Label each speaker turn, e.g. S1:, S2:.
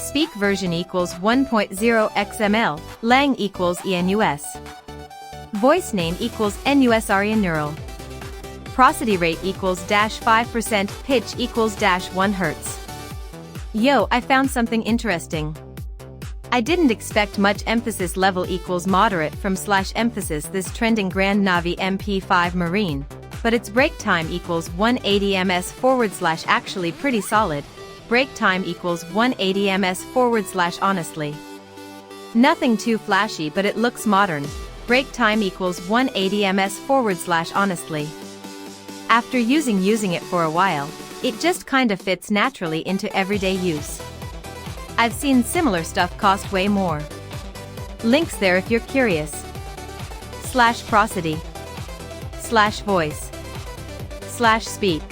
S1: Speak version equals 1.0 XML, lang equals ENUS. Voice name equals NUSRE neural. Prosody rate equals -5%, pitch equals -1 Hz. Yo, I found something interesting. I didn't expect much emphasis level equals moderate from /emphasis this trending GRANDnavi MP5 Marine, but its break time equals 180 ms / actually pretty solid. Break time equals 180 ms / honestly. Nothing too flashy, but it looks modern. Break time equals 180 ms / honestly. After using it for a while, it just kinda fits naturally into everyday use. I've seen similar stuff cost way more. Links there if you're curious. /prosody /voice /speak